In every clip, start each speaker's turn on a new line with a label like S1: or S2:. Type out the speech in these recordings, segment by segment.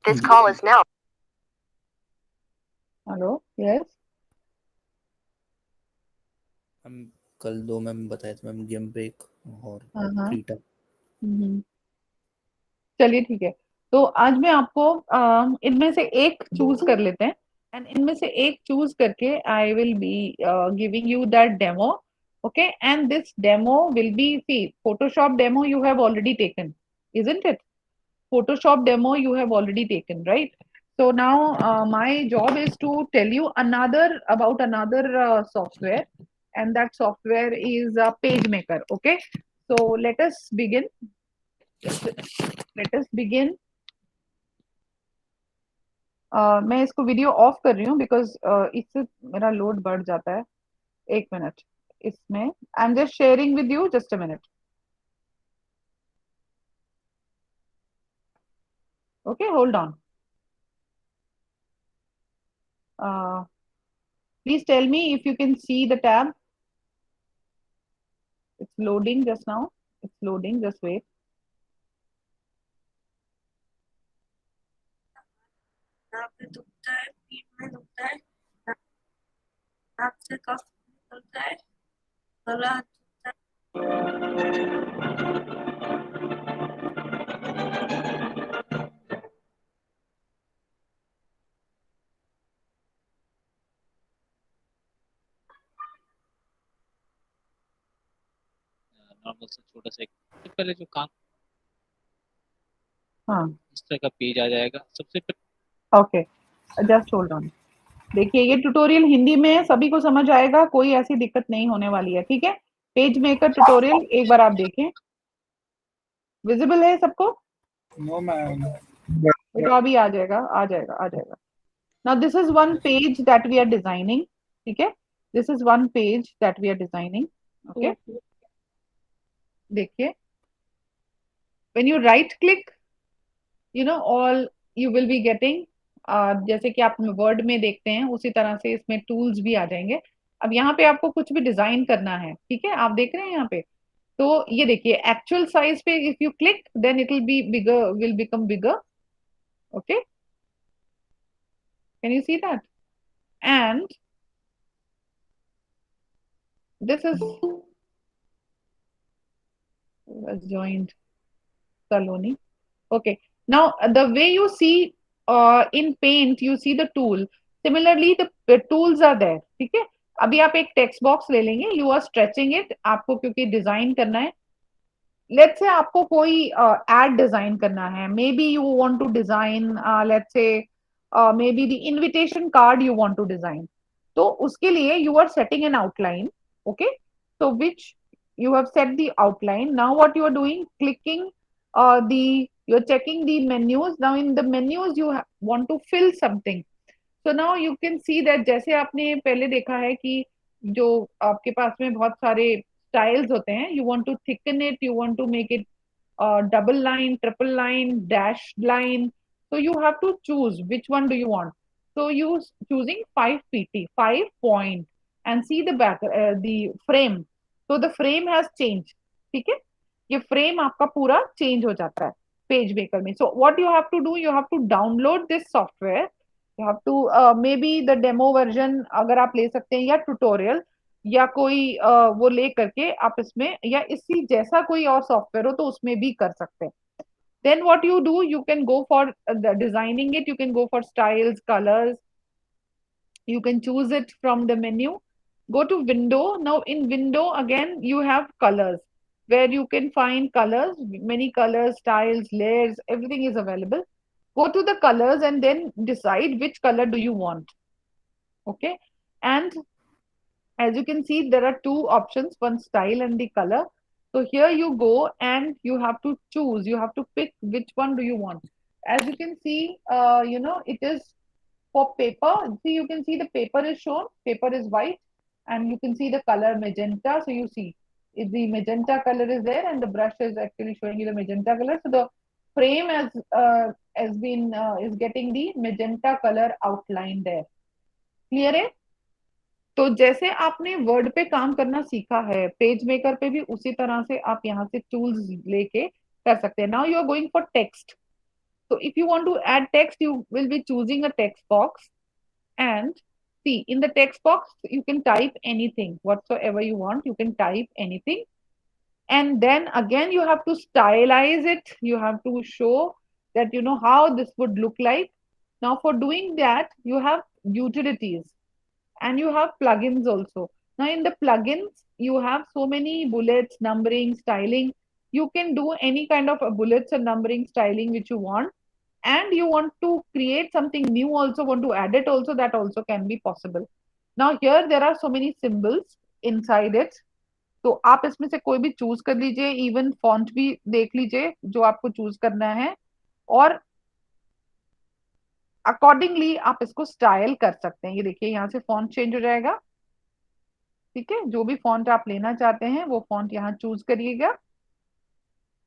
S1: This call is now. Hello, yes.
S2: हम कल 2 ma'am बताए थे मैम, गेम ब्रेक और
S1: हाँ हाँ।
S2: Free time.
S1: हम्म, चलिए ठीक है। तो आज मैं आपको इनमें से एक चूज कर लेते हैं, एंड इनमें से एक चूज करके I will be giving you that demo. Okay, and this demo will be, see, Photoshop demo you have already taken, isn't it? Photoshop demo you have already taken, right? So now my job is to tell you another software, and that software is PageMaker. Okay, so let us begin. मैं इसको video of कर रही हूँ because इससे मेरा load बढ़ जाता है। एक मिनट, इसमें I am just sharing with you, just a minute. Okay, hold on. Please tell me if you can see the tab. It's loading just now. It's loading. Just wait.
S3: यहाँ पे दुखता है, पीठ में दुखता है, नाक से कफ निकलता है, गला दुखता है।
S4: नॉर्मल सा छोटा सा एक सबसे पहले जो काम
S1: हाँ,
S4: इस तरह का पेज आ जाएगा सबसे पहले।
S1: Okay, just hold on. देखिए, ये ट्यूटोरियल हिंदी में है, सभी को समझ आएगा, कोई ऐसी दिक्कत नहीं होने वाली है, ठीक है? पेज मेकर ट्यूटोरियल एक बार आप देखें। विजिबल है सबको?
S2: No ma'am.
S1: तो अभी आ जाएगा, आ जाएगा, आ जाएगा। Now this is one page that we are designing, ठीक है? This is one page that we are designing. Okay, देखिए, when you right click, all you will be getting, जैसे कि आप वर्ड में देखते हैं उसी तरह से इसमें टूल्स भी आ जाएंगे। अब यहाँ पे आपको कुछ भी डिजाइन करना है, ठीक है? आप देख रहे हैं यहाँ पे, तो ये देखिए, एक्चुअल साइज पे if you click then it will be bigger, will become bigger. Okay, can you see that? And this is joined Saloni. Okay. Now, the way you see in Paint, you see the tool. Similarly, the tools are there. ठीक है? अभी आप एक text box ले लेंगे, you are stretching it, आपको क्योंकि design करना है। लेट्स से आपको कोई एड डिजाइन करना है, maybe you want to design, let's say maybe the invitation card you want to design. तो उसके लिए you are setting an outline. Okay, so which you have set the outline. Now what you are doing, clicking the, you're checking the menus. Now in the menus you want to fill something. So now you can see that जैसे आपने पहले देखा है कि जो आपके पास में बहुत सारे स्टाइल्स होते हैं, you want to thicken it, you want to make it double line, triple line, dash line. So you have to choose which one do you want. So you choosing 5 pt, 5 point, and see the back, the frame. So the frame has changed. ठीक है? ये frame आपका पूरा change हो जाता है page maker में। So what you have to do, you have to download this software, you have to, maybe the demo version अगर आप ले सकते हैं, या ट्यूटोरियल, या कोई वो ले करके आप इसमें, या इसी जैसा कोई और सॉफ्टवेयर हो तो उसमें भी कर सकते हैं। Then what you do, you can go for the designing it, you can go for styles, colors, you can choose it from the menu. Go to window. Now in window again you have colors, where you can find colors, many colors, styles, layers, everything is available. Go to the colors and then decide which color do you want. Okay, and as you can see there are two options, one style and the color. So here you go and you have to choose, you have to pick which one do you want. As you can see, it is for paper. See, you can see the paper is shown, paper is white, and you can see the color magenta. So you see if the magenta color is there and the brush is actually showing you the magenta color. So the frame has been is getting the magenta color outline there. Clear है? तो जैसे आपने word पे काम करना सीखा है, page maker पे भी उसी तरह से आप यहाँ से टूल्स लेके कर सकते हैं। Now you are going for text. So if you want to add text, you will be choosing a text box, and see, in the text box you can type anything whatsoever you want. You can type anything, and then again you have to stylize it. You have to show that you know how this would look like. Now for doing that, you have utilities and you have plugins also. Now in the plugins, you have so many bullets, numbering, styling. You can do any kind of bullets or numbering, styling which you want. And you want to create something new also, want to add it also, that also can be possible. Now here there are so many symbols inside it. तो आप इसमें से कोई भी choose कर लीजिए, even font भी देख लीजिए जो आपको चूज करना है, और अकॉर्डिंगली आप इसको स्टाइल कर सकते हैं। ये देखिए यहाँ से फॉन्ट चेंज हो जाएगा। ठीक है, जो भी फॉन्ट आप लेना चाहते हैं वो फॉन्ट यहाँ चूज करिएगा।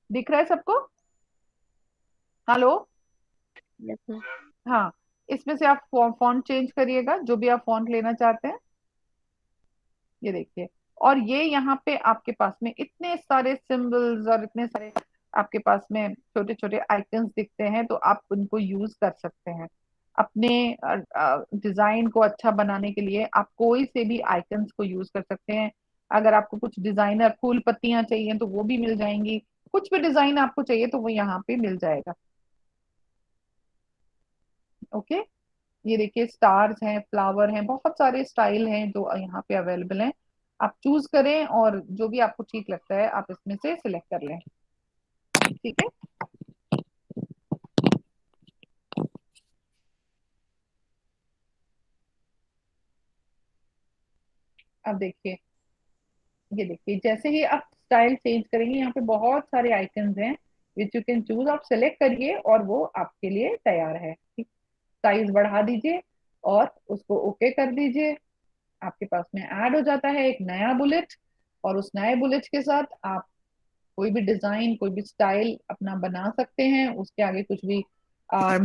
S1: दिख रहा है सबको? हेलो?
S5: Yes, ma'am.
S1: हाँ, इसमें से आप फॉन्ट चेंज करिएगा जो भी आप फॉन्ट लेना चाहते हैं। ये देखिए, और ये यहाँ पे आपके पास में इतने सारे सिंबल्स और इतने सारे आपके पास में छोटे छोटे आइकन्स दिखते हैं, तो आप उनको यूज कर सकते हैं अपने डिजाइन को अच्छा बनाने के लिए। आप कोई से भी आइकन्स को यूज कर सकते हैं। अगर आपको कुछ डिजाइनर फूल पत्तियां चाहिए तो वो भी मिल जाएंगी, कुछ भी डिजाइन आपको चाहिए तो वो यहाँ पे मिल जाएगा। ओके, ये देखिए स्टार्स हैं, फ्लावर हैं, बहुत सारे स्टाइल हैं जो यहाँ पे अवेलेबल हैं। आप चूज करें और जो भी आपको ठीक लगता है आप इसमें से सिलेक्ट कर लें। ठीक है, अब देखिए, ये देखिए जैसे ही आप स्टाइल चेंज करेंगे यहाँ पे बहुत सारे आइकन्स हैं विच यू कैन चूज। आप सेलेक्ट करिए और वो आपके लिए तैयार है। ठीक, साइज बढ़ा दीजिए और उसको ओके कर दीजिए। आपके पास में ऐड हो जाता है एक नया बुलेट, और उस नए बुलेट के साथ आप कोई भी डिजाइन, कोई भी स्टाइल अपना बना सकते हैं। उसके आगे कुछ भी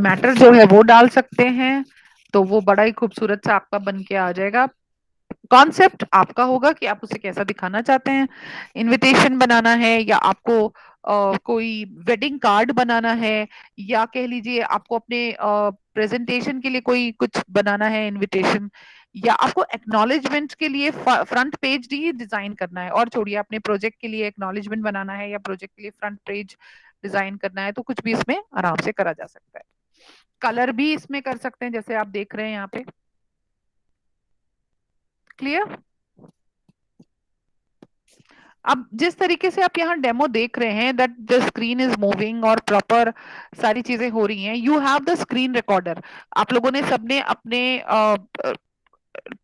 S1: मैटर जो है वो डाल सकते हैं, तो वो बड़ा ही खूबसूरत सा आपका बन के आ जाएगा। कॉन्सेप्ट आपका होगा कि आप उसे कैसा दिखाना चाहते हैं। इनविटेशन बनाना है, या आपको कोई वेडिंग कार्ड बनाना है, या कह लीजिए आपको अपने प्रेजेंटेशन के लिए कोई कुछ बनाना है इनविटेशन, या आपको एक्नॉलेजमेंट के लिए फ्रंट पेज ही डिजाइन करना है। और छोड़िए, अपने प्रोजेक्ट के लिए एक्नॉलेजमेंट बनाना है या प्रोजेक्ट के लिए फ्रंट पेज डिजाइन करना है, तो कुछ भी इसमें आराम से करा जा सकता है। कलर भी इसमें कर सकते हैं जैसे आप देख रहे हैं यहाँ पे। क्लियर? अब जिस तरीके से आप यहाँ डेमो देख रहे हैं, that the screen is moving और प्रॉपर सारी चीजें हो रही हैं, you have the screen recorder. आप लोगों ने सबने अपने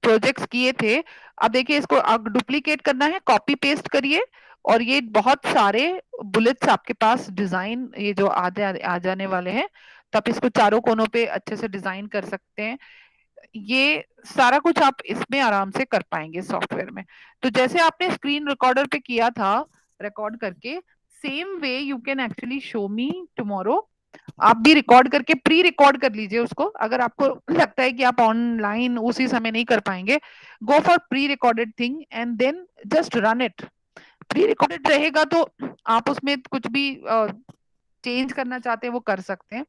S1: प्रोजेक्ट्स किए थे। अब देखिए, इसको डुप्लीकेट करना है, कॉपी पेस्ट करिए, और ये बहुत सारे बुलेट्स आपके पास डिजाइन ये जो आ जाने वाले हैं, तो आप इसको चारों कोनों पे अच्छे से डिजाइन कर सकते हैं। ये सारा कुछ आप इसमें आराम से कर पाएंगे सॉफ्टवेयर में। तो जैसे आपने स्क्रीन रिकॉर्डर पे किया था रिकॉर्ड करके, same way you can actually show me tomorrow. आप भी रिकॉर्ड करके प्री रिकॉर्ड कर लीजिए उसको। अगर आपको लगता है कि आप ऑनलाइन उसी समय नहीं कर पाएंगे, go for pre recorded thing and then just run it. Pre recorded रहेगा तो आप उसमें कुछ भी चेंज करना चाहते हैं वो कर सकते हैं।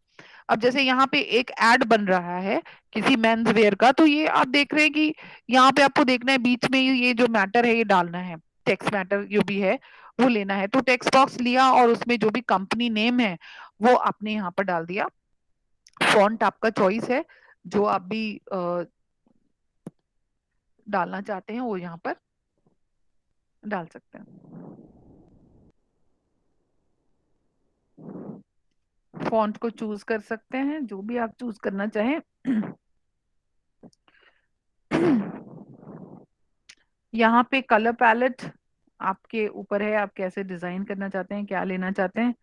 S1: अब जैसे यहाँ पे एक एड बन रहा है किसी मेंस वेयर का, तो ये आप देख रहे हैं कि यहाँ पे आपको देखना है बीच में ये जो मैटर है ये डालना है, टेक्स्ट मैटर जो भी है वो लेना है। तो टेक्स्ट बॉक्स लिया और उसमें जो भी कंपनी नेम है वो आपने यहाँ पर डाल दिया। फॉन्ट आपका चॉइस है, जो आप भी डालना चाहते हैं वो यहाँ पर डाल सकते हैं। फॉन्ट को चूज कर सकते हैं, जो भी आप चूज करना चाहें। यहाँ पे कलर पैलेट आपके ऊपर है, आप कैसे डिजाइन करना चाहते हैं, क्या लेना चाहते हैं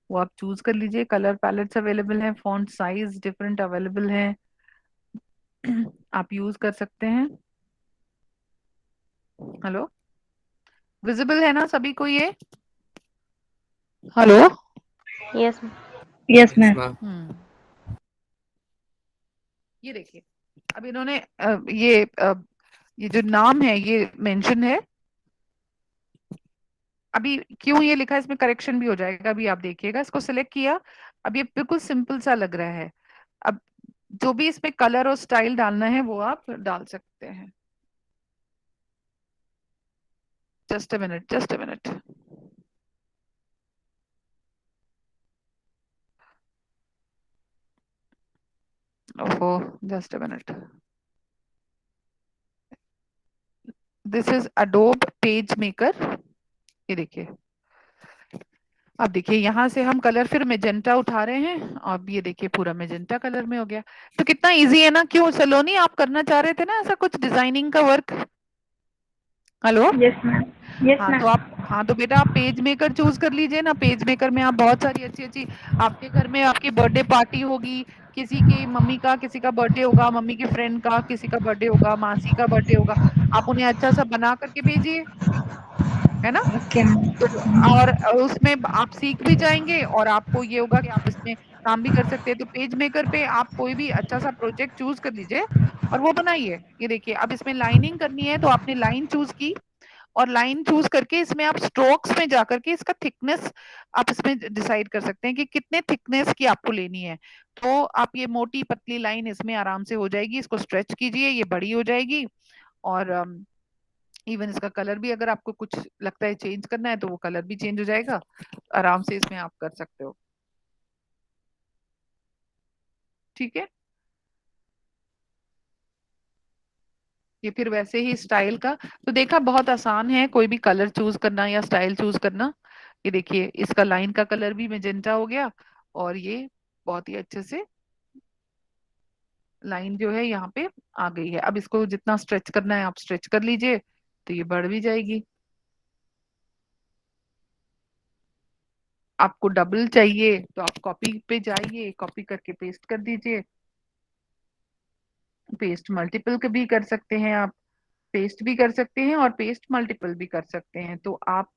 S1: वो आप चूज कर लीजिए। कलर पैलेट्स अवेलेबल हैं, फॉन्ट साइज डिफरेंट अवेलेबल है, आप यूज कर सकते हैं। हेलो, विजिबल है ना सभी को ये? Hello?
S5: Yes, ma'am.
S6: Yes, ma'am.
S1: ये देखिए, अब इन्होंने ये जो नाम है ये मेंशन है। अभी क्यों ये लिखा है इसमें करेक्शन भी हो जाएगा, अभी आप देखिएगा। इसको सिलेक्ट किया, अब ये बिल्कुल सिंपल सा लग रहा है। अब जो भी इसमें कलर और स्टाइल डालना है वो आप डाल सकते हैं। Just a minute, just a minute. ओहो, just a minute. This is Adobe PageMaker. ये देखिए, अब देखिए यहाँ से हम कलर फिर मेजेंटा उठा रहे हैं, अब ये देखिए पूरा मेजेंटा कलर में हो गया। तो कितना इजी है ना। क्यों सलोनी, आप करना चाह रहे थे ना ऐसा कुछ डिजाइनिंग का work? Hello.
S6: Yes ma'am. Yes
S1: हाँ तो
S6: मैम।
S1: आप, हाँ तो बेटा आप पेज मेकर चूज कर लीजिए ना। पेज मेकर में आप बहुत सारी अच्छी अच्छी, आपके घर में आपकी बर्थडे पार्टी होगी, किसी की मम्मी का, किसी का बर्थडे होगा, मम्मी के फ्रेंड का किसी का बर्थडे होगा, मासी का बर्थडे होगा, आप उन्हें अच्छा सा बना करके भेजिए, है ना।
S6: Okay ma'am.
S1: तो और उसमें आप सीख भी जाएंगे और आपको ये होगा कि आप इसमें काम भी कर सकते हैं। तो पेज मेकर पे आप कोई भी अच्छा सा प्रोजेक्ट चूज कर लीजिए और वो बनाइए। ये देखिए, अब इसमें लाइनिंग करनी है तो आपने लाइन चूज की, और लाइन चूज करके इसमें आप स्ट्रोक्स में जाकर के इसका थिकनेस आप इसमें डिसाइड कर सकते हैं कि कितने थिकनेस की आपको लेनी है। तो आप ये मोटी पतली लाइन इसमें आराम से हो जाएगी। इसको स्ट्रेच कीजिए, ये बड़ी हो जाएगी। और इवन इसका कलर भी अगर आपको कुछ लगता है चेंज करना है तो वो कलर भी चेंज हो जाएगा। आराम से इसमें आप कर सकते हो। ठीक है। ये फिर वैसे ही स्टाइल का, तो देखा बहुत आसान है कोई भी कलर चूज करना या स्टाइल चूज करना। ये देखिए, इसका लाइन का कलर भी मेजेंटा हो गया, और ये बहुत ही अच्छे से लाइन जो है यहाँ पे आ गई है। अब इसको जितना स्ट्रेच करना है आप स्ट्रेच कर लीजिए, तो ये बढ़ भी जाएगी। आपको डबल चाहिए तो आप कॉपी पे जाइए, कॉपी करके पेस्ट कर दीजिए। पेस्ट मल्टीपल भी कर सकते हैं आप, पेस्ट भी कर सकते हैं और पेस्ट मल्टीपल भी कर सकते हैं। तो आप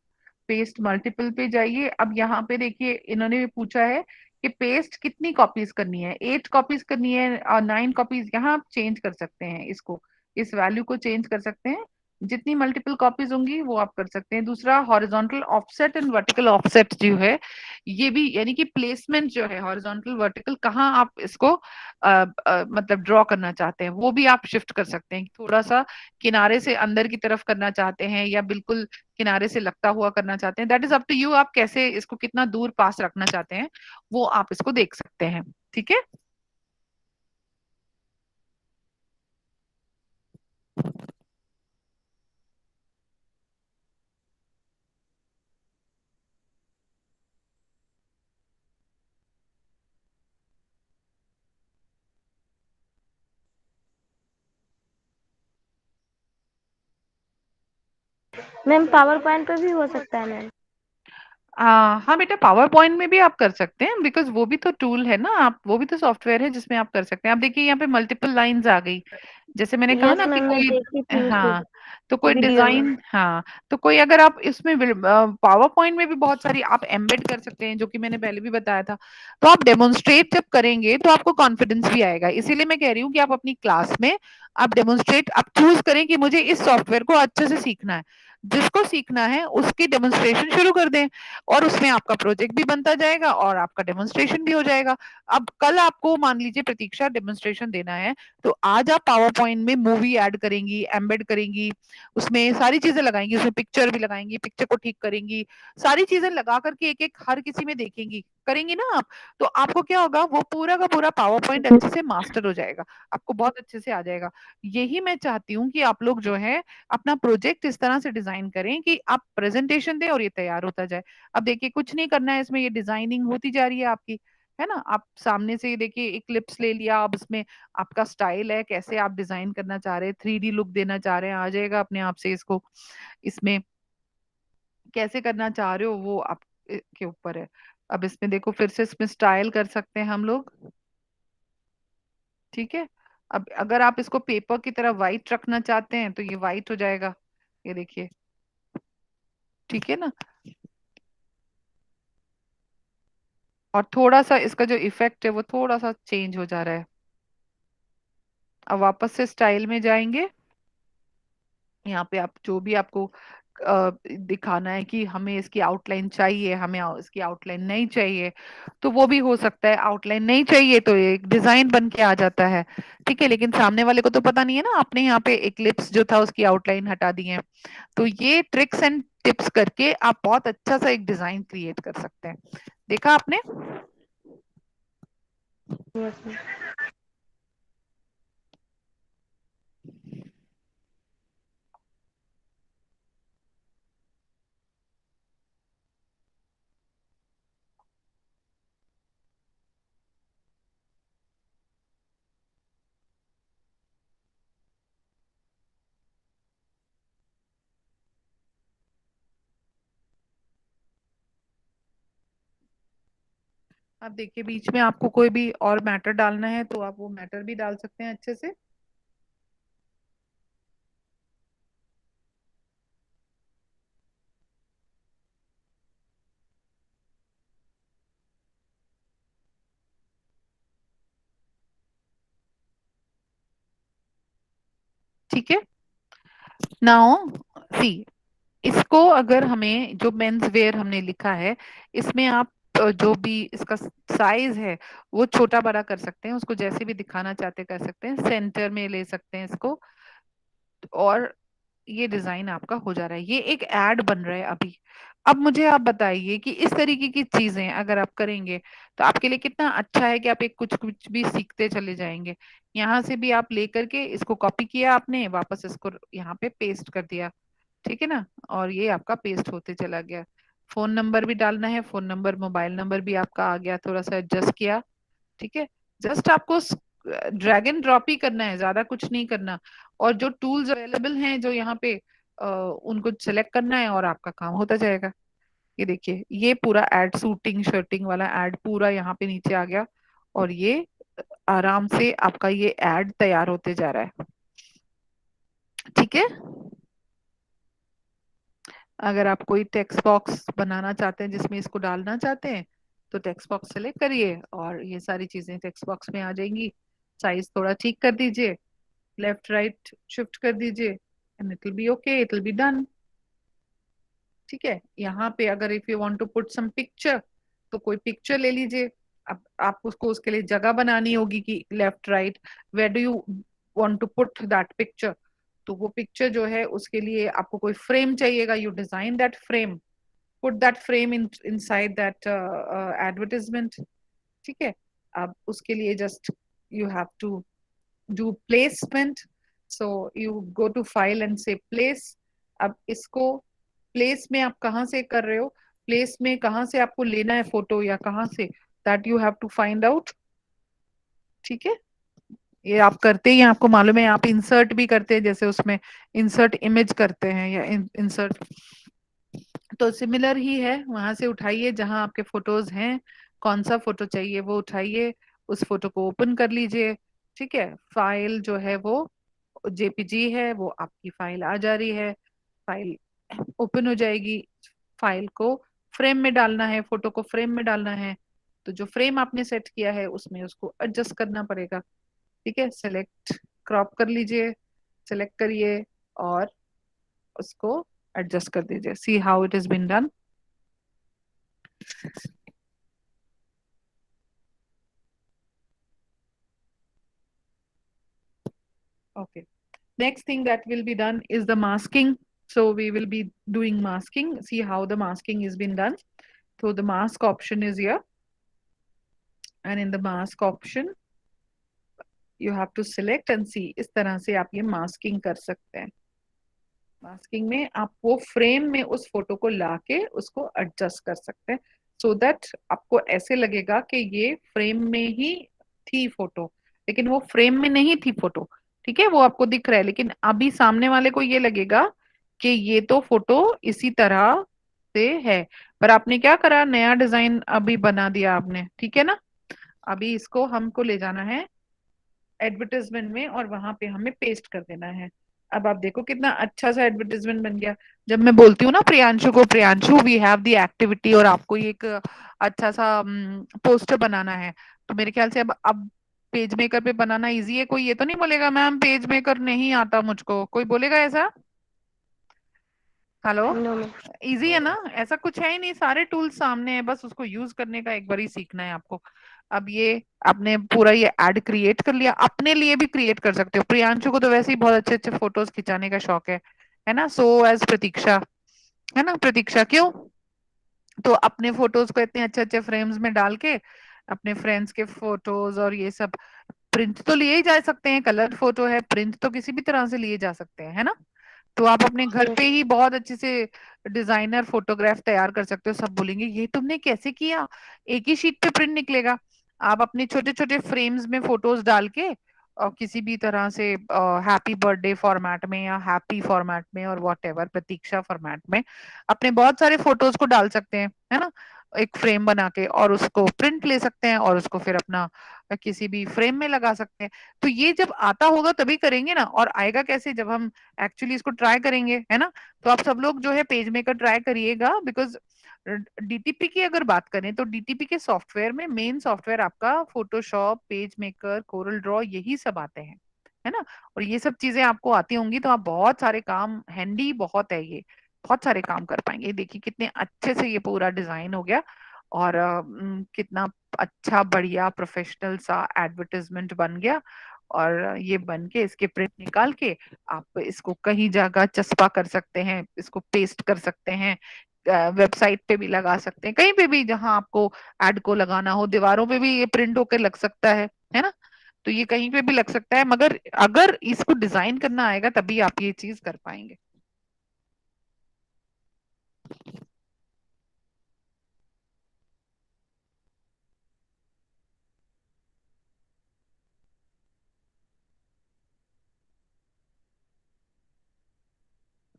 S1: पेस्ट मल्टीपल पे जाइए। अब यहाँ पे देखिए, इन्होंने भी पूछा है कि पेस्ट कितनी कॉपीज करनी है, 8 कॉपीज करनी है और 9 कॉपीज। यहाँ आप चेंज कर सकते हैं इसको, इस वैल्यू को चेंज कर सकते हैं। जितनी मल्टीपल कॉपीज होंगी वो आप कर सकते हैं। दूसरा, horizontal offset and vertical offset जो है, ये भी यानी कि प्लेसमेंट जो है हॉरिजॉन्टल वर्टिकल, कहाँ आप इसको मतलब ड्रॉ करना चाहते हैं वो भी आप शिफ्ट कर सकते हैं। थोड़ा सा किनारे से अंदर की तरफ करना चाहते हैं या बिल्कुल किनारे से लगता हुआ करना चाहते हैं, that is up to you. आप कैसे इसको कितना दूर पास रखना चाहते हैं वो आप इसको देख सकते हैं। ठीक है।
S5: मैम पावर पॉइंट पे भी हो सकता है मैम?
S1: हाँ बेटा, पावर पॉइंट में भी आप कर सकते हैं, बिकॉज वो भी तो टूल है ना, आप वो भी तो सॉफ्टवेयर है जिसमें आप कर सकते हैं। आप देखिए यहाँ पे मल्टीपल लाइंस आ गई, जैसे मैंने कहा
S5: यस
S1: ना कि
S5: मैम, मैं
S1: कोई,
S5: देखी थी उस
S1: हाँ तो कोई
S5: वीडियो में।
S1: डिजाइन, हाँ तो कोई अगर आप इसमें पावर पॉइंट में भी बहुत सारी आप एम्बेड कर सकते हैं, जो कि मैंने पहले भी बताया था। तो आप डेमोन्स्ट्रेट जब करेंगे तो आपको कॉन्फिडेंस भी आएगा। इसीलिए मैं कह रही हूँ कि आप अपनी क्लास में आप डेमोन्स्ट्रेट, आप चूज करें कि मुझे इस सॉफ्टवेयर को अच्छे से सीखना है। जिसको सीखना है उसकी डेमोन्स्ट्रेशन शुरू कर दें, और उसमें आपका प्रोजेक्ट भी बनता जाएगा और आपका डेमोन्स्ट्रेशन भी हो जाएगा। अब कल आपको मान लीजिए प्रतीक्षा डेमोन्स्ट्रेशन देना है, तो आज आप पावर पॉइंट में मूवी ऐड करेंगी, एम्बेड करेंगी, उसमें सारी चीजें लगाएंगी, उसमें पिक्चर भी लगाएंगी, पिक्चर को ठीक करेंगी, सारी चीजें लगा करके एक एक हर किसी में देखेंगी, करेंगी ना आप। तो आपको क्या होगा, वो पूरा का पूरा पावर पॉइंट अच्छे से मास्टर हो जाएगा, आपको बहुत अच्छे से आ जाएगा। यही मैं चाहती हूँ कि आप लोग जो है अपना प्रोजेक्ट इस तरह से डिजाइन करें कि आप प्रेजेंटेशन दें और ये तैयार होता जाए। अब देखिए, कुछ नहीं करना है इसमें, ये डिजाइनिंग होती जा रही है आपकी, है ना। आप सामने से देखिए इक्लिप्स ले लिया, अब इसमें आपका स्टाइल है, कैसे आप डिजाइन करना चाह रहे हैं, 3D लुक देना चाह रहे हैं, आ जाएगा अपने आप से। इसको इसमें कैसे करना चाह रहे हो वो आप के ऊपर है। अब इसमें देखो, फिर से इसमें स्टाइल कर सकते हैं हम लोग। ठीक है। अब अगर आप इसको पेपर की तरह व्हाइट रखना चाहते हैं तो ये व्हाइट हो जाएगा, ये देखिए। ठीक है ना। और थोड़ा सा इसका जो इफेक्ट है वो थोड़ा सा चेंज हो जा रहा है। अब वापस से स्टाइल में जाएंगे, यहाँ पे आप जो भी आपको दिखाना है कि हमें इसकी आउटलाइन चाहिए, हमें इसकी आउटलाइन नहीं चाहिए, तो वो भी हो सकता है। आउटलाइन नहीं चाहिए तो एक डिजाइन बन के आ जाता है, ठीक है। लेकिन सामने वाले को तो पता नहीं है ना, आपने यहाँ पे इक्लिप्स जो था उसकी आउटलाइन हटा दी है। तो ये ट्रिक्स एंड टिप्स करके आप बहुत अच्छा सा एक डिजाइन क्रिएट कर सकते हैं। देखा आपने?
S5: Yes ma'am.
S1: आप देखिए बीच में आपको कोई भी और मैटर डालना है तो आप वो मैटर भी डाल सकते हैं अच्छे से। ठीक है। नाउ सी, इसको अगर हमें जो मेंस वेयर हमने लिखा है, इसमें आप जो भी इसका साइज है वो छोटा बड़ा कर सकते हैं, उसको जैसे भी दिखाना चाहते कर सकते हैं, सेंटर में ले सकते हैं इसको, और ये डिजाइन आपका हो जा रहा है। ये एक एड बन रहा है अभी। अब मुझे आप बताइए कि इस तरीके की चीजें अगर आप करेंगे तो आपके लिए कितना अच्छा है कि आप एक कुछ कुछ भी सीखते चले जाएंगे। यहाँ से भी आप लेकर के इसको कॉपी किया आपने, वापस इसको यहाँ पे पेस्ट कर दिया, ठीक है ना, और ये आपका पेस्ट होते चला गया। फोन नंबर भी डालना है, फोन नंबर मोबाइल नंबर भी आपका आ गया, थोड़ा सा एडजस्ट किया, ठीक है। जस्ट आपको ड्रैग एंड ड्रॉप ही करना है, ज्यादा कुछ नहीं करना। और जो टूल्स अवेलेबल हैं जो यहाँ पे उनको सेलेक्ट करना है और आपका काम होता जाएगा। ये देखिए ये पूरा एड, सूटिंग शर्टिंग वाला एड पूरा यहाँ पे नीचे आ गया, और ये आराम से आपका ये एड तैयार होते जा रहा है, ठीक है। अगर आप कोई टेक्स्ट बॉक्स बनाना चाहते हैं जिसमें इसको डालना चाहते हैं तो टेक्स्ट बॉक्स सेलेक्ट करिए और ये सारी चीजें टेक्स्ट बॉक्स में आ जाएंगी। साइज थोड़ा ठीक कर दीजिए, लेफ्ट राइट शिफ्ट कर दीजिए, and it will be okay, it will be done, ठीक है। यहाँ पे अगर if you want to put some picture तो कोई पिक्चर ले लीजिए। अब आप उसको उसके लिए जगह बनानी होगी कि left right where do you want to put that picture. तो वो पिक्चर जो है उसके लिए आपको कोई फ्रेम चाहिएगा, you design that frame, put that frame in inside that advertisement, ठीक है। अब उसके लिए just you have to do placement, so you go to file and say place। अब इसको प्लेस में आप कहाँ से कर रहे हो, प्लेस में कहाँ से आपको लेना है फोटो या कहाँ से, that you have to find out, ठीक है। ये आप करते ही हैं, आपको मालूम है, आप इंसर्ट भी करते हैं, जैसे उसमें इंसर्ट इमेज करते हैं या इंसर्ट, तो सिमिलर ही है। वहां से उठाइए जहां आपके फोटोज हैं, कौन सा फोटो चाहिए वो उठाइए, उस फोटो को ओपन कर लीजिए, ठीक है। फाइल जो है वो जेपीजी है, वो आपकी फाइल आ जा रही है, फाइल ओपन हो जाएगी। फाइल को फ्रेम में डालना है, फोटो को फ्रेम में डालना है, तो जो फ्रेम आपने सेट किया है उसमें उसको एडजस्ट करना पड़ेगा, ठीक है। सेलेक्ट क्रॉप कर लीजिए, सेलेक्ट करिए और उसको एडजस्ट कर दीजिए। See how it is been done. Okay. Next thing that will be done is the masking. So we will be doing masking. See how the masking is been done. So the mask option is here. And in the mask option, you have to select and see. इस तरह से आप ये masking कर सकते हैं। Masking में आप वो फ्रेम में उस फोटो को लाके उसको एडजस्ट कर सकते हैं, सो दैट आपको ऐसे लगेगा कि ये फ्रेम में ही थी फोटो, लेकिन वो फ्रेम में नहीं थी फोटो, ठीक है। वो आपको दिख रहा है, लेकिन अभी सामने वाले को ये लगेगा कि ये तो फोटो इसी तरह से है, पर आपने क्या करा, नया डिजाइन अभी बना दिया आपने, ठीक है ना। अभी इसको हमको ले जाना है एडवर्टाइजमेंट में और वहां पे हमें पेस्ट कर देना है। अब आप देखो कितना अच्छा सा एडवर्टाइजमेंट बन गया। जब मैं बोलती हूँ ना प्रियांशु को, Priyanshu we have the activity और आपको ये एक अच्छा सा पोस्टर बनाना है, तो मेरे ख्याल से अब पेज मेकर पे बनाना इजी है। कोई ये तो नहीं बोलेगा मैम पेज मेकर नहीं आता मुझको, कोई बोलेगा ऐसा? Hello,
S5: no ma'am.
S1: इजी है ना, ऐसा कुछ है ही नहीं, सारे टूल्स सामने है, बस उसको यूज करने का एक बार ही सीखना है आपको। अब ये आपने पूरा ये ऐड क्रिएट कर लिया, अपने लिए भी क्रिएट कर सकते हो। प्रियांशु को तो वैसे ही बहुत अच्छे अच्छे फोटोज खिंचाने का शौक है ना, सो एज प्रतीक्षा, है ना प्रतीक्षा, क्यों? तो अपने फोटोज को इतने अच्छे अच्छे फ्रेम्स में डाल के अपने फ्रेंड्स के फोटोज और ये सब प्रिंट तो लिए ही जा सकते हैं, कलर फोटो है, प्रिंट तो किसी भी तरह से लिए जा सकते हैं, है ना। तो आप अपने घर पे ही बहुत अच्छे से डिजाइनर फोटोग्राफ तैयार कर सकते हो। सब बोलेंगे ये तुमने कैसे किया, एक ही शीट पे प्रिंट निकलेगा। आप अपने छोटे छोटे फ्रेम्स में फोटोज डाल के और किसी भी तरह से हैप्पी बर्थडे फॉर्मेट में या हैप्पी फॉर्मेट में और वॉट एवर प्रतीक्षा फॉर्मेट में अपने बहुत सारे फोटोज को डाल सकते हैं, है ना, एक फ्रेम बना के, और उसको प्रिंट ले सकते हैं और उसको फिर अपना किसी भी फ्रेम में लगा सकते हैं। तो ये जब आता होगा तभी करेंगे ना, और आएगा कैसे, जब हम एक्चुअली इसको ट्राई करेंगे, है ना। तो आप सब लोग जो है पेज मेकर ट्राई करिएगा, बिकॉज डीटीपी की अगर बात करें तो डीटीपी के सॉफ्टवेयर में मेन सॉफ्टवेयर आपका Photoshop, page maker, Corel Draw, यही सब आते हैं, है ना। और ये सब चीजें आपको आती होंगी तो आप बहुत सारे काम, हैंडी बहुत है ये, बहुत सारे काम कर पाएंगे। देखिए कितने अच्छे से ये पूरा डिजाइन हो गया, और कितना अच्छा बढ़िया प्रोफेशनल सा एडवर्टाइजमेंट बन गया। और ये बन के इसके प्रिंट निकाल के आप इसको कहीं जगह चस्पा कर सकते हैं, इसको पेस्ट कर सकते हैं, वेबसाइट पे भी लगा सकते हैं, कहीं पे भी जहां आपको एड को लगाना हो, दीवारों पे भी ये प्रिंट होकर लग सकता है ना। तो ये कहीं पे भी लग सकता है, मगर अगर इसको डिजाइन करना आएगा तभी आप ये चीज कर पाएंगे।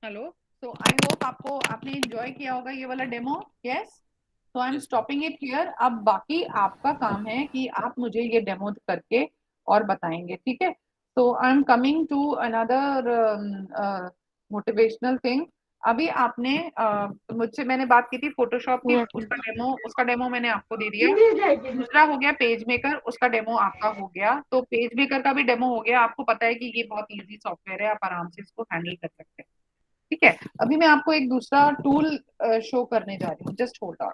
S1: हेलो, सो आई होप आपको, आपने एंजॉय किया होगा ये वाला डेमो। यस, तो I M
S4: yes ma'am.
S1: Stopping it here. अब बाकी आपका काम है कि आप मुझे ये डेमो करके और बताएंगे, ठीक है। तो I am coming to another motivational thing. अभी आपने मुझसे मैंने बात की थी फोटोशॉप की,
S5: यस
S1: उसका डेमो मैंने आपको दे दिया। दूसरा हो गया पेज मेकर, उसका डेमो आपका हो गया। तो पेज मेकर का भी डेमो हो गया, आपको पता है कि ये बहुत इजी सॉफ्टवेयर है, आप आराम से इसको हैंडल कर सकते हैं, ठीक है। अभी मैं आपको एक दूसरा टूल शो करने जा रही हूँ, just hold on.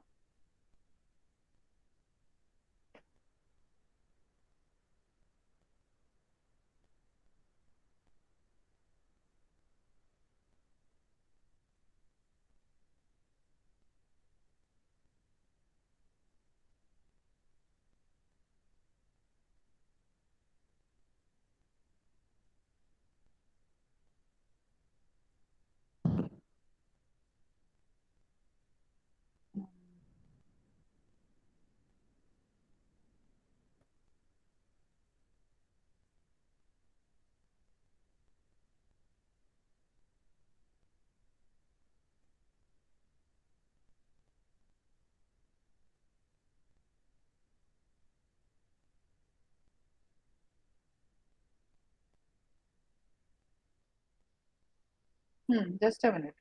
S1: Just a minute.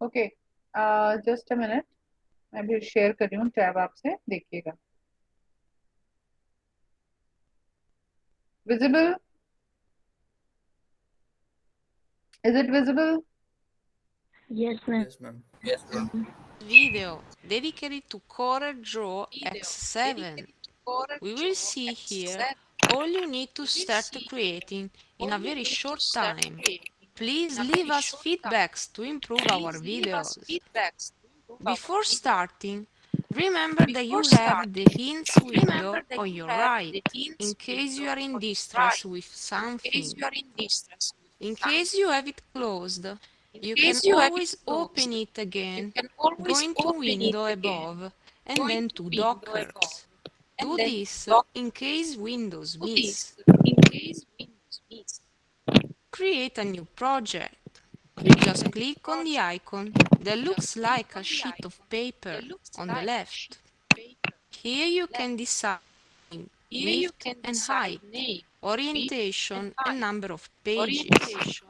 S1: Okay, just a minute, मैं भी शेयर कर रही हूँ टैब आपसे, देखिएगा। Visible? Is it visible?
S5: Yes, ma'am.
S2: Yes ma'am.
S6: Video dedicated to CorelDRAW X7. We will see here all you need to start creating in a very short time. Please leave us feedbacks to improve our videos. Before starting, remember that you have the hints window on your right, in case you are in distress with something. In case you have it closed, you can always open it again, going to Window above, and then to Dockers. Do this in case Windows miss. Create a new project. Just click on the icon that looks like a sheet of paper on the left. Here you can decide name, width and height, orientation and number of pages.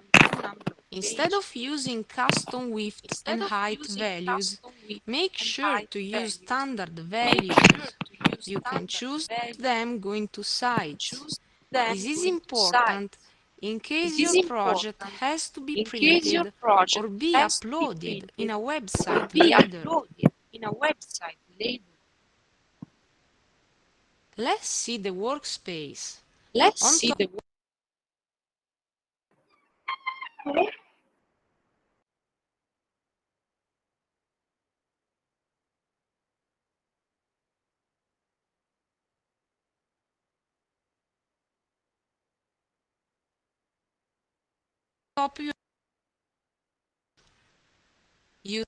S6: Instead of using custom width and height values, make sure to use standard values. You can choose them going to sites. This is important in case your project has to be printed or be uploaded in a website later. Let's see the workspace. On top you use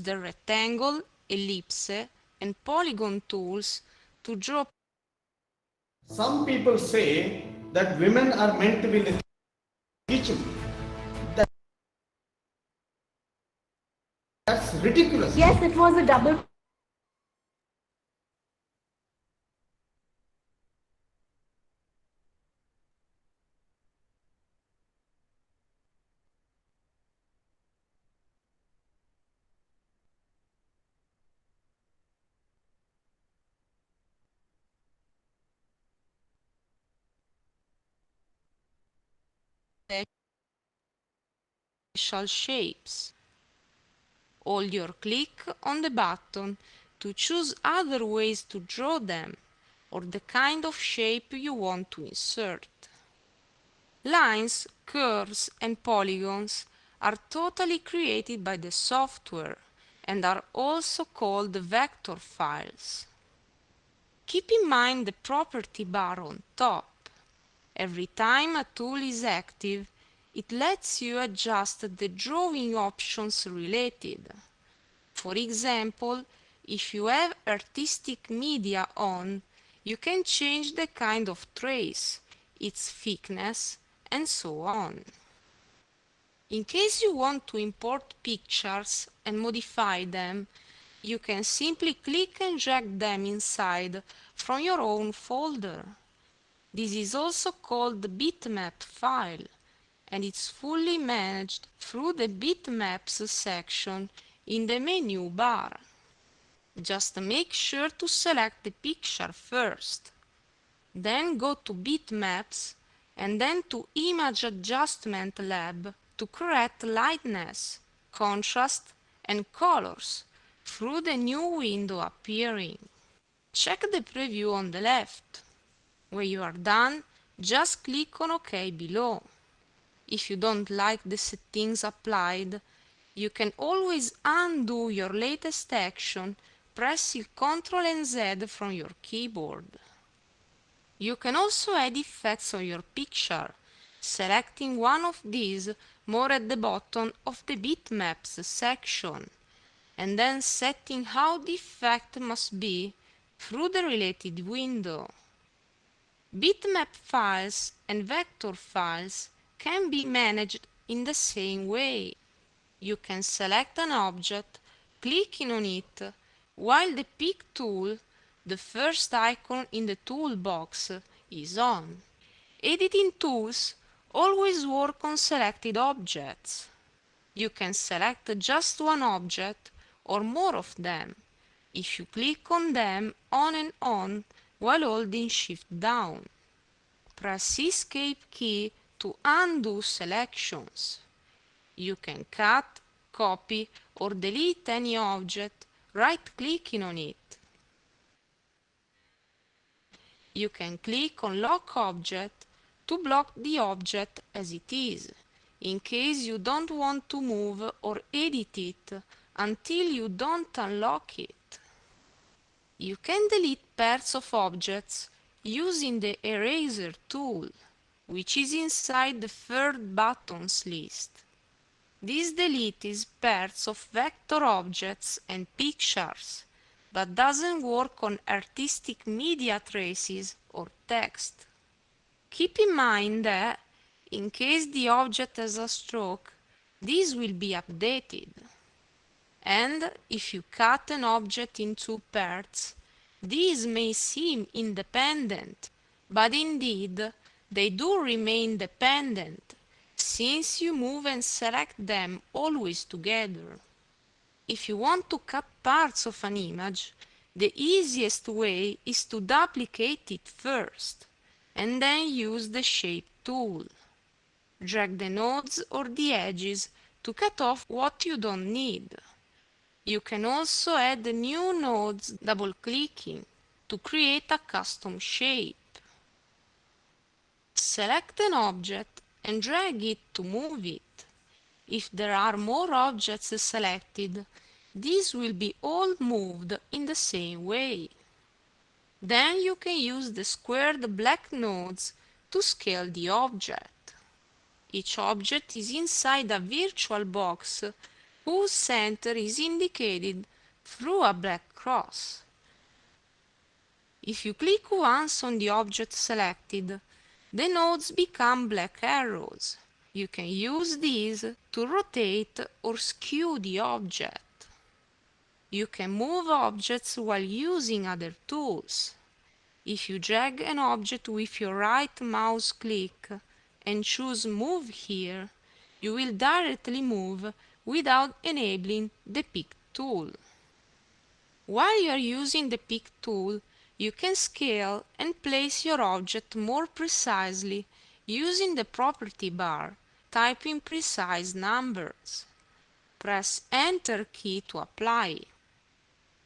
S6: the rectangle, ellipse, and polygon tools to draw.
S7: Some people say that women are meant to be in the kitchen. That's ridiculous.
S5: Yes, it was a double.
S6: Special shapes. Hold your click on the button to choose other ways to draw them or the kind of shape you want to insert. Lines, curves, and polygons are totally created by the software and are also called vector files. Keep in mind the property bar on top. Every time a tool is active, it lets you adjust the drawing options related. For example, if you have artistic media on, you can change the kind of trace, its thickness, and so on. In case you want to import pictures and modify them, you can simply click and drag them inside from your own folder. This is also called the bitmap file, and it's fully managed through the bitmaps section in the menu bar. Just make sure to select the picture first. Then go to Bitmaps and then to Image Adjustment Lab to correct lightness, contrast, and colors through the new window appearing. Check the preview on the left. When you are done, just click on OK below. If you don't like the settings applied, you can always undo your latest action pressing Ctrl and Z from your keyboard. You can also add effects on your picture, selecting one of these more at the bottom of the bitmaps section, and then setting how the effect must be through the related window. Bitmap files and vector files can be managed in the same way. You can select an object, clicking on it, while the Pick tool, the first icon in the toolbox, is on. Editing tools Always work on selected objects. You can select just one object or more of them if you click on them on and on while holding Shift down. Press Escape key to undo selections. You can cut, copy, or delete any object right-clicking on it. You can click on Lock Object to block the object as it is, in case you don't want to move or edit it until you don't unlock it. You can delete pairs of objects using the Eraser tool, which is inside the third buttons list. This deletes pairs of vector objects and pictures, but doesn't work on artistic media traces or text. Keep in mind that, in case the object has a stroke, this will be updated. And if you cut an object in two parts, these may seem independent, but indeed they do remain dependent, since you move and select them always together. If you want to cut parts of an image, the easiest way is to duplicate it first, and then use the Shape tool. Drag the nodes or the edges to cut off what you don't need. You can also add new nodes double-clicking to create a custom shape. Select an object and drag it to move it. If there are more objects selected, these will be all moved in the same way. Then you can use the squared black nodes to scale the object. Each object is inside a virtual box whose center is indicated through a black cross. If you click once on the object selected, the nodes become black arrows. You can use these to rotate or skew the object. You can move objects while using other tools. If you drag an object with your right mouse click and choose Move here, you will directly move without enabling the Pick tool. While you are using the Pick tool, you can scale and place your object more precisely using the property bar, typing precise numbers. Press Enter key to apply.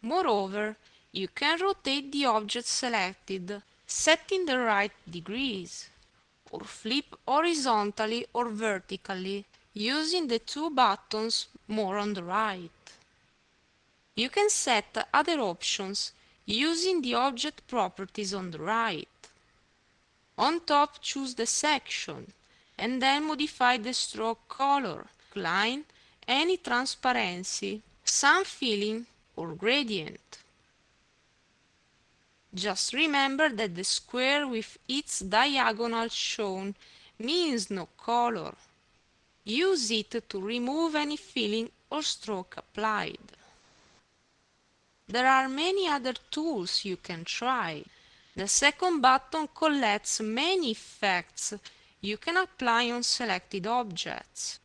S6: Moreover, you can rotate the object selected, setting the right degrees, or flip horizontally or vertically using the two buttons more on the right. You can set other options using the object properties on the right. On top, choose the section, and then modify the stroke color, line, any transparency, sun filling, or gradient. Just remember that the square with its diagonal shown means no color. Use it to remove any filling or stroke applied. There are many other tools you can try. The second button collects many effects you can apply on selected objects.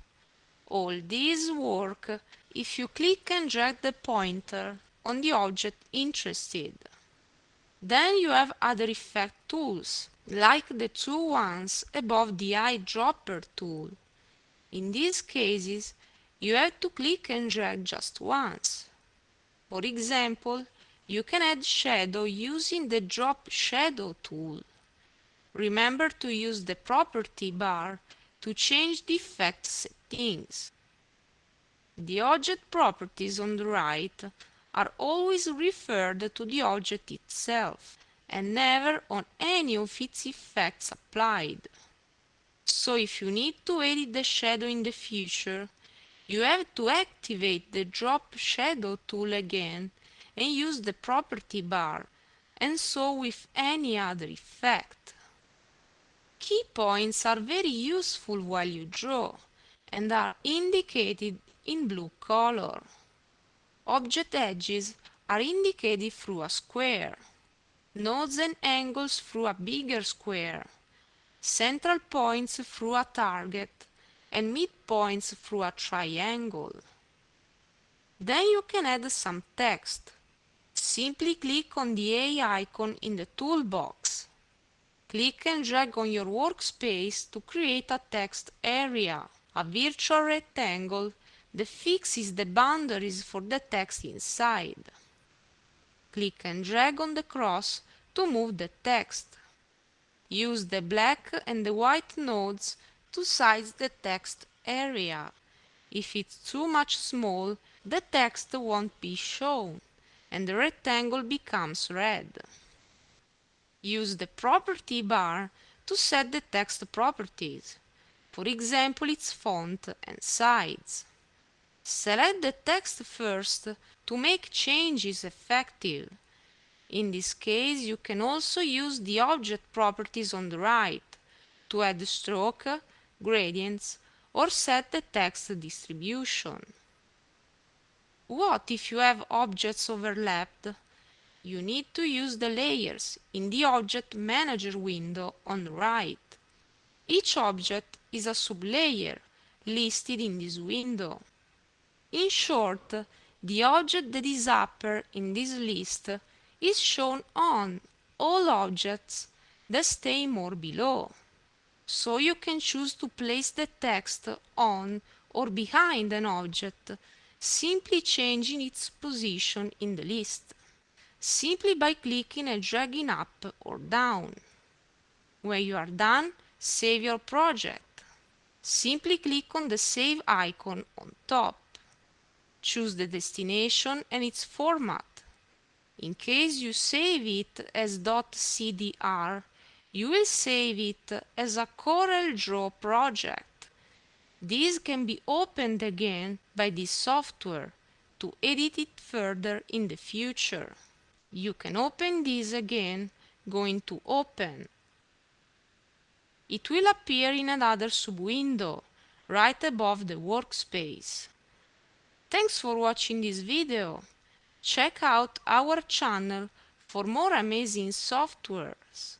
S6: All these work if you click and drag the pointer on the object interested. Then you have other effect tools, like the two ones above the eyedropper tool. In these cases, you have to click and drag just once. For example, you can add shadow using the Drop Shadow tool. Remember to use the property bar to change the effect settings. The object properties on the right are always referred to the object itself and never on any of its effects applied. So if you need to edit the shadow in the future, you have to activate the Drop Shadow tool again and use the property bar, and so with any other effect. Key points are very useful while you draw and are indicated in blue color. Object edges are indicated through a square, nodes and angles through a bigger square, central points through a target, and midpoints through a triangle. Then you can add some text. Simply click on the A icon in the toolbox. Click and drag on your workspace to create a text area, a virtual rectangle that fixes the boundaries for the text inside. Click and drag on the cross to move the text. Use the black and the white nodes to size the text area. If it's too much small, the text won't be shown, and the rectangle becomes red. Use the property bar to set the text properties, for example its font and size. Select the text first to make changes effective. In this case, you can also use the object properties on the right to add stroke, gradients, or set the text distribution. What if you have objects overlapped? You need to use the layers in the Object Manager window on the right. Each object is a sublayer listed in this window. In short, the object that is upper in this list is shown on all objects that stay more below. So you can choose to place the text on or behind an object, simply changing its position in the list, simply by clicking and dragging up or down. When you are done, save your project. Simply click on the Save icon on top. Choose the destination and its format. In case you save it as .cdr, you will save it as a CorelDRAW project. This can be opened again by this software to edit it further in the future. You can open this again going to Open. It will appear in another sub-window right above the workspace. Thanks for watching this video. Check out our channel for more amazing softwares.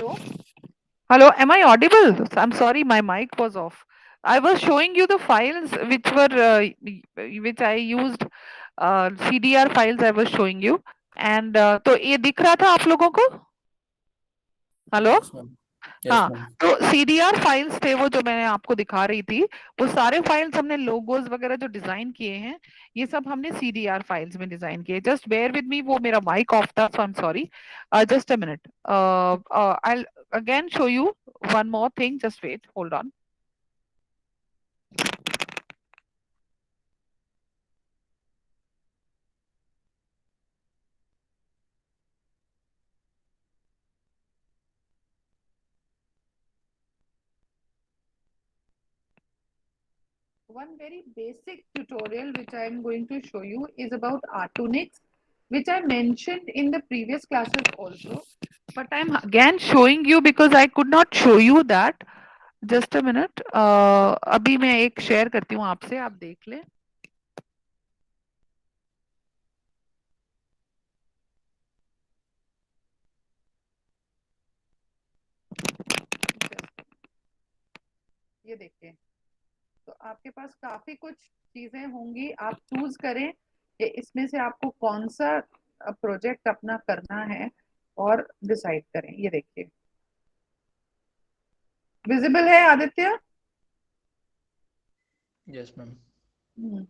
S1: Hello? Hello, am I audible? I'm sorry, my mic was off. I was showing you the files which I used, CDR files I was showing you. And तो ये दिख रहा था आप लोगों को? Hello?
S2: Yes ma'am, yes
S1: हाँ,
S2: ma'am.
S1: तो सीडीआर फाइल्स थे वो जो मैंने आपको दिखा रही थी, वो सारे फाइल्स हमने लोगोज वगैरह जो डिजाइन किए हैं, ये सब हमने सीडीआर फाइल्स में डिजाइन किए। जस्ट बेयर विद मी, वो मेरा माइक ऑफ था, so I am sorry. Just a minute, I again show you one more thing, just wait, hold on. One very basic tutorial which I am going to show you is about Artunix, which I mentioned in the previous classes also, but I'm again showing you because I could not show you that. Just a minute, अभी मैं एक share करती हूँ आपसे, आप देख लें। ये देखिए, तो आपके पास काफी कुछ चीजें होंगी, आप चूज करें कि इसमें से आपको कौन सा प्रोजेक्ट अपना करना है और डिसाइड करें। ये देखिए, विजिबल है Aditya?
S2: Yes ma'am.
S1: Hmm.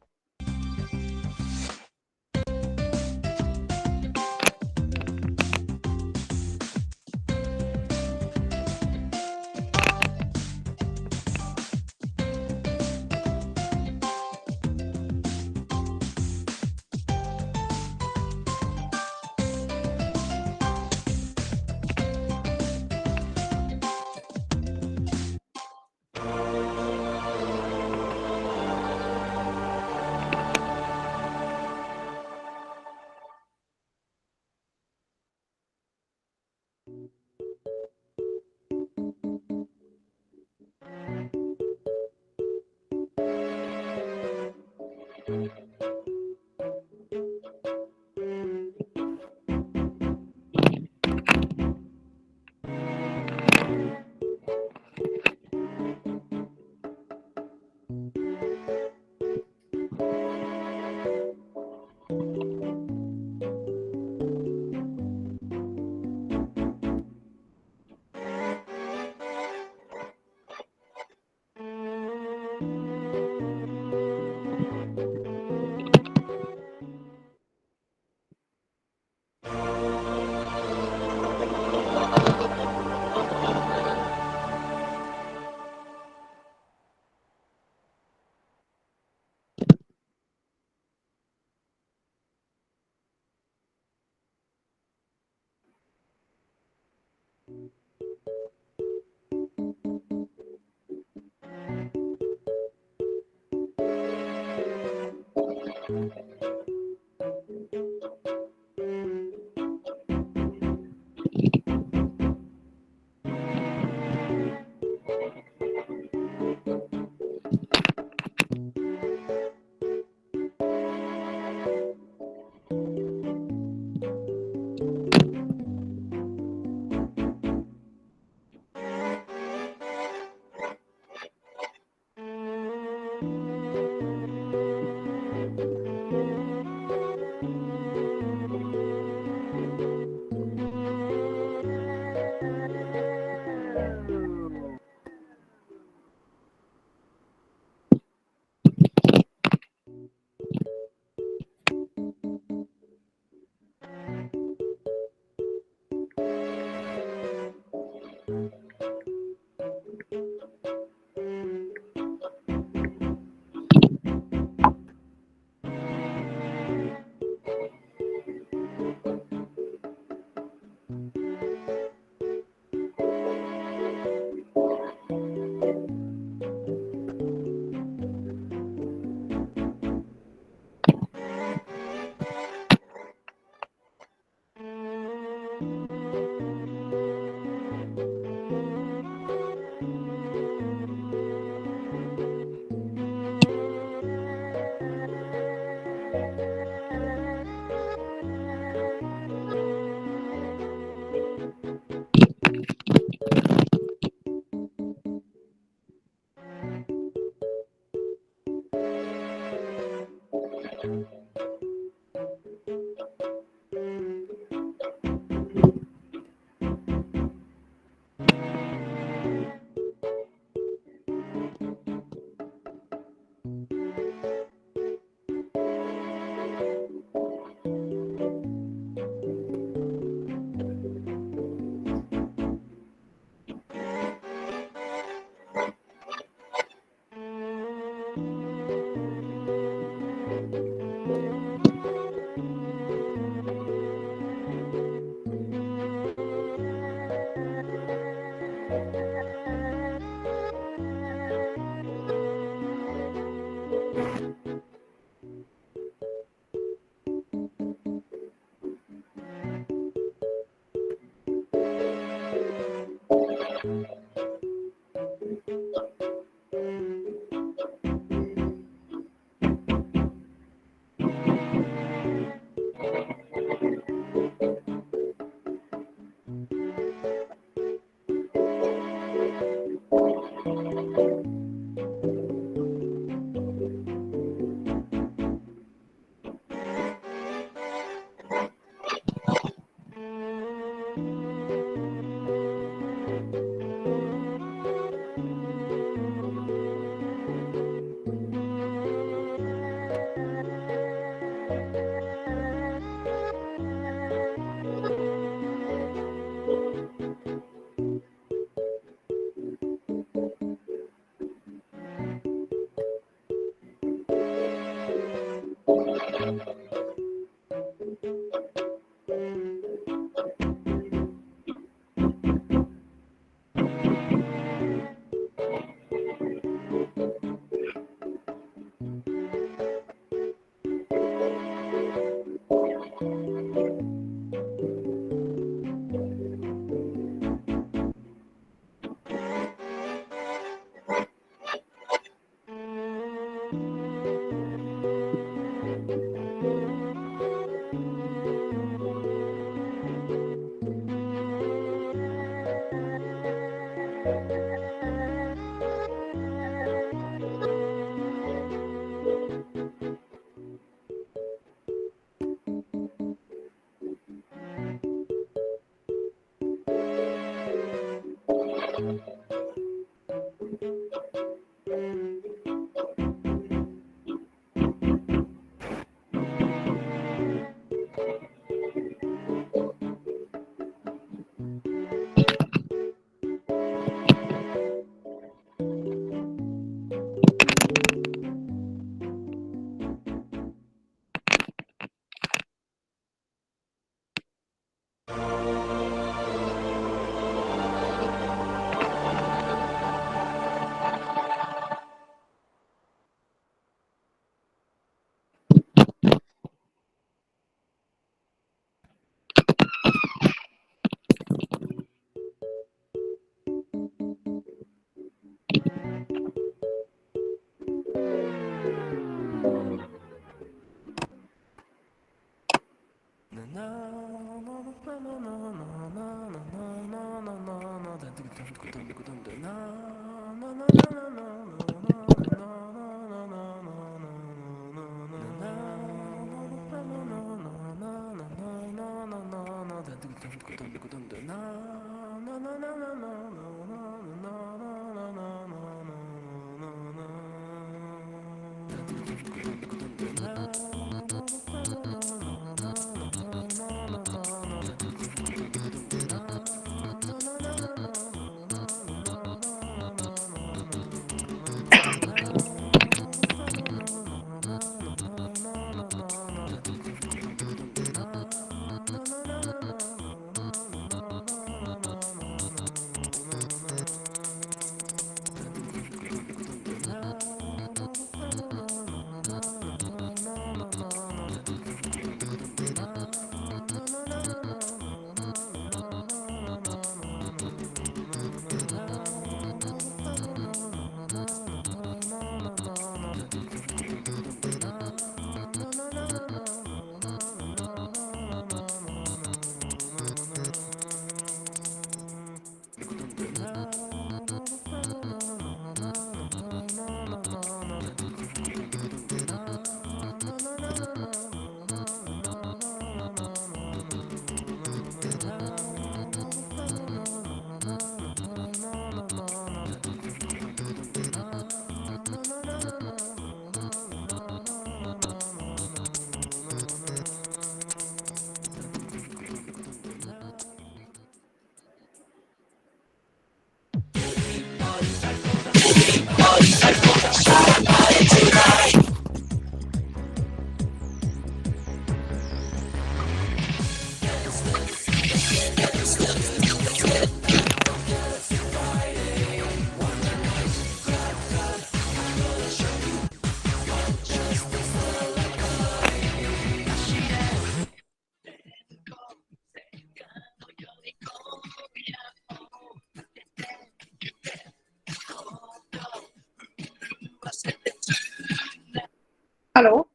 S1: Hello.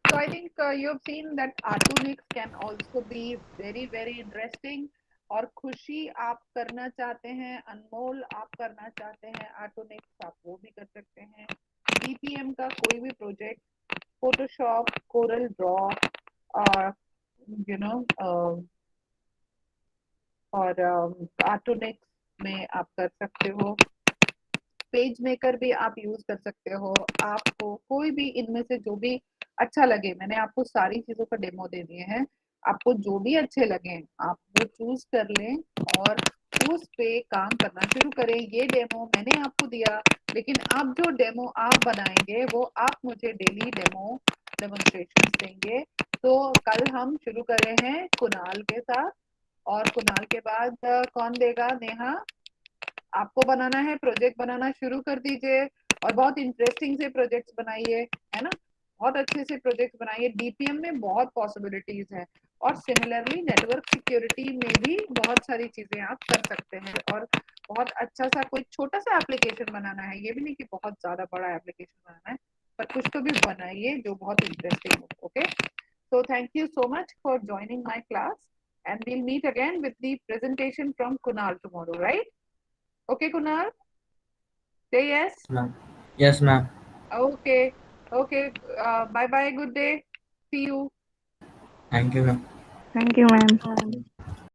S1: So I think you have seen that Artunix can also be very very interesting. और खुशी आप करना चाहते हैं, अनमोल आप करना चाहते हैं आर्टोनिक्स, आप वो भी कर सकते हैं। DPM का कोई भी प्रोजेक्ट, फोटोशॉप, कोरल ड्रॉ और यू नो और आर्टोनिक्स में आप कर सकते हो। पेज मेकर भी आप यूज कर सकते हो। आपको कोई भी इनमें से जो भी अच्छा लगे, मैंने आपको सारी चीजों का डेमो दे दिए हैं, आपको जो भी अच्छे लगे आप वो चूज कर लें और उस पे काम करना शुरू करें। ये डेमो मैंने आपको दिया, लेकिन अब जो डेमो आप बनाएंगे वो आप मुझे डेली डेमोन्स्ट्रेशन देंगे। तो कल हम शुरू कर रहे हैं कुणाल के साथ, और कुणाल के बाद कौन देगा? नेहा, आपको बनाना है, प्रोजेक्ट बनाना शुरू कर दीजिए और बहुत इंटरेस्टिंग से प्रोजेक्ट्स बनाइए, है ना? बहुत अच्छे से प्रोजेक्ट बनाइए। डीपीएम में बहुत पॉसिबिलिटीज है, और सिमिलरली नेटवर्क सिक्योरिटी में भी बहुत सारी चीजें आप कर सकते हैं। और बहुत अच्छा सा कोई छोटा सा एप्लीकेशन बनाना है, ये भी नहीं कि बहुत ज्यादा बड़ा एप्लीकेशन बनाना है, पर कुछ तो भी बनाइए जो बहुत इंटरेस्टिंग हो। Okay, so thank you so much for joining my class, and we'll meet again with the presentation from Kunal tomorrow, right? Okay, Kunal? Say yes?
S8: Ma'am. Yes, ma'am.
S1: Okay. Okay. Bye bye. Good day. See you.
S8: Thank you, ma'am.
S5: Thank you, ma'am.